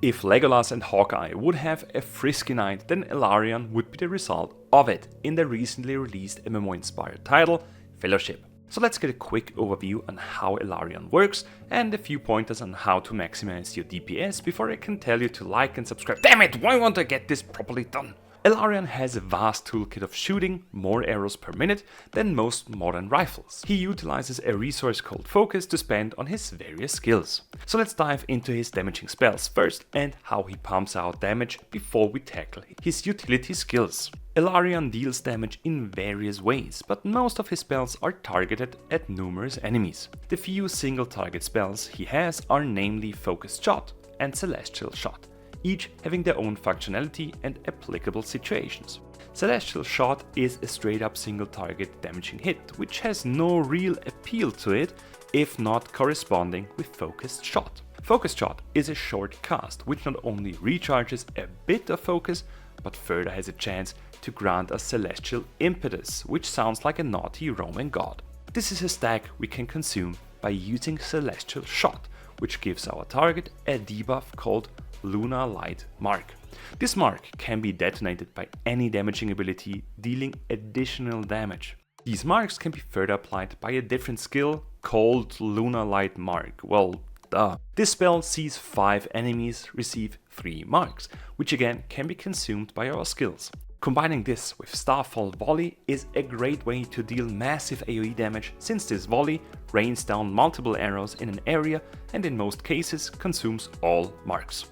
If Legolas and Hawkeye would have a frisky night, then Elarion would be the result of it in the recently released MMO-inspired title, Fellowship. So let's get a quick overview on how Elarion works and a few pointers on how to maximize your DPS before I can tell you to like and subscribe. Damn it, why won't I get this properly done? Elarion has a vast toolkit of shooting more arrows per minute than most modern rifles. He utilizes a resource called Focus to spend on his various skills. So let's dive into his damaging spells first and how he pumps out damage before we tackle his utility skills. Elarion deals damage in various ways, but most of his spells are targeted at numerous enemies. The few single target spells he has are namely Focused Shot and Celestial Shot, each having their own functionality and applicable situations. Celestial Shot is a straight up single target damaging hit, which has no real appeal to it if not corresponding with Focused Shot. Focused Shot is a short cast which not only recharges a bit of focus, but further has a chance to grant us Celestial Impetus, which sounds like a naughty Roman god. This is a stack we can consume by using Celestial Shot, which gives our target a debuff called Lunar Light Mark. This mark can be detonated by any damaging ability, dealing additional damage. These marks can be further applied by a different skill called Lunar Light Mark. Well, duh. This spell sees 5 enemies receive 3 marks, which again can be consumed by our skills. Combining this with Starfall Volley is a great way to deal massive AoE damage, since this volley rains down multiple arrows in an area and in most cases consumes all marks.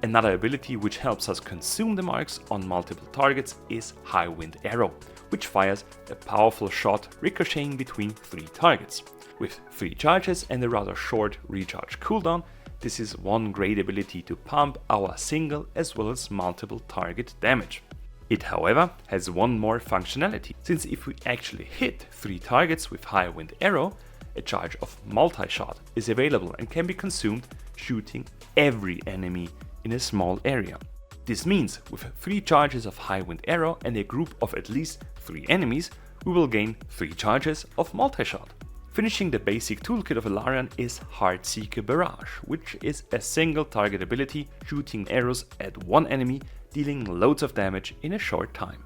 Another ability which helps us consume the marks on multiple targets is High Wind Arrow, which fires a powerful shot ricocheting between 3 targets. With 3 charges and a rather short recharge cooldown, this is one great ability to pump our single as well as multiple target damage. It, however, has one more functionality, since if we actually hit 3 targets with High Wind Arrow, a charge of multi-shot is available and can be consumed shooting every enemy in a small area. This means with 3 charges of High Wind Arrow and a group of at least 3 enemies, we will gain 3 charges of multi-shot. Finishing the basic toolkit of Elarion is Heartseeker Barrage, which is a single target ability shooting arrows at one enemy, dealing loads of damage in a short time.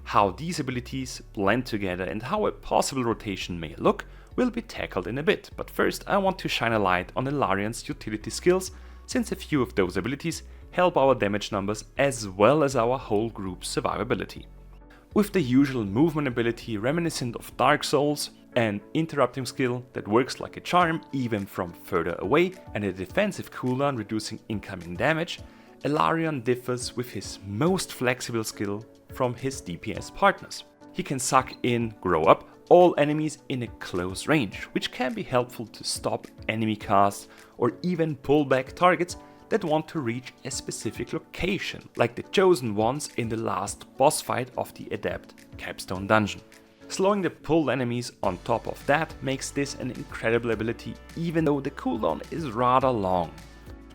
How these abilities blend together and how a possible rotation may look will be tackled in a bit, but first I want to shine a light on Elarion's utility skills, since a few of those abilities help our damage numbers as well as our whole group's survivability. With the usual movement ability reminiscent of Dark Souls, an interrupting skill that works like a charm even from further away, and a defensive cooldown reducing incoming damage, Elarion differs with his most flexible skill from his DPS partners. He can suck in, grow up, all enemies in a close range, which can be helpful to stop enemy casts or even pull back targets that want to reach a specific location, like the chosen ones in the last boss fight of the Adept Capstone dungeon. Slowing the pulled enemies on top of that makes this an incredible ability, even though the cooldown is rather long.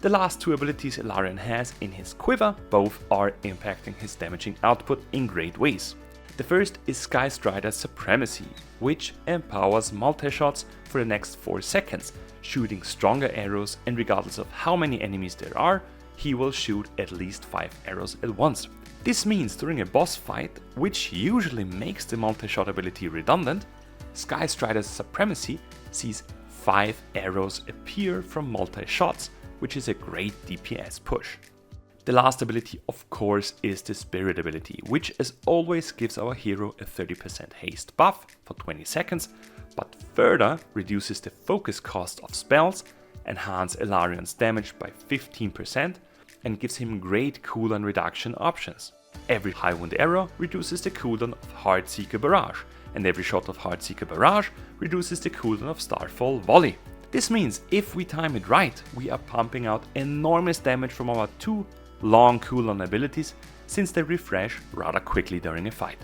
The last 2 abilities Elarion has in his quiver both are impacting his damaging output in great ways. The first is Skystrider's Supremacy, which empowers multi-shots for the next 4 seconds, shooting stronger arrows, and regardless of how many enemies there are, he will shoot at least 5 arrows at once. This means during a boss fight, which usually makes the multi-shot ability redundant, Skystrider's Supremacy sees 5 arrows appear from multi-shots, which is a great DPS push. The last ability, of course, is the Spirit ability, which as always gives our hero a 30% haste buff for 20 seconds, but further reduces the focus cost of spells, enhance Elarion's damage by 15%, and gives him great cooldown reduction options. Every High Wind Arrow reduces the cooldown of Heartseeker Barrage, and every shot of Heartseeker Barrage reduces the cooldown of Starfall Volley. This means if we time it right, we are pumping out enormous damage from our 2 long cooldown abilities, since they refresh rather quickly during a fight.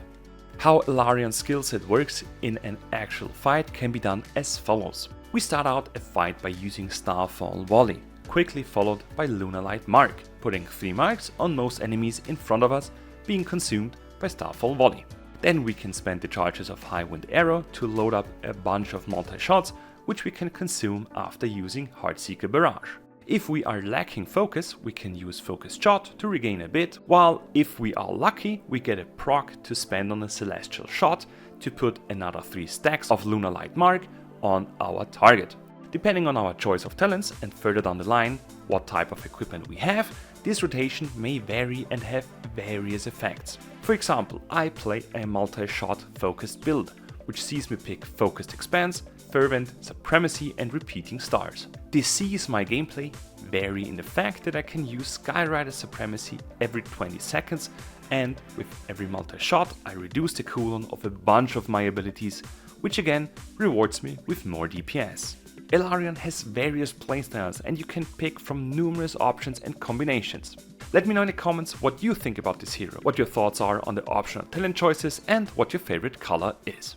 How Elarion's skill set works in an actual fight can be done as follows. We start out a fight by using Starfall Volley, quickly followed by Lunar Light Mark, putting 3 marks on most enemies in front of us, being consumed by Starfall Volley. Then we can spend the charges of High Wind Arrow to load up a bunch of multi-shots, which we can consume after using Heartseeker Barrage. If we are lacking focus, we can use focus shot to regain a bit, while if we are lucky, we get a proc to spend on a celestial shot to put another 3 stacks of lunar light mark on our target. Depending on our choice of talents and further down the line what type of equipment we have, this rotation may vary and have various effects. For example, I play a multi-shot focused build, which sees me pick Focused Expanse, Fervent, Supremacy and Repeating Stars. This sees my gameplay vary in the fact that I can use Skyrider Supremacy every 20 seconds, and with every multi-shot I reduce the cooldown of a bunch of my abilities, which again rewards me with more DPS. Elarion has various playstyles and you can pick from numerous options and combinations. Let me know in the comments what you think about this hero, what your thoughts are on the optional talent choices and what your favorite color is.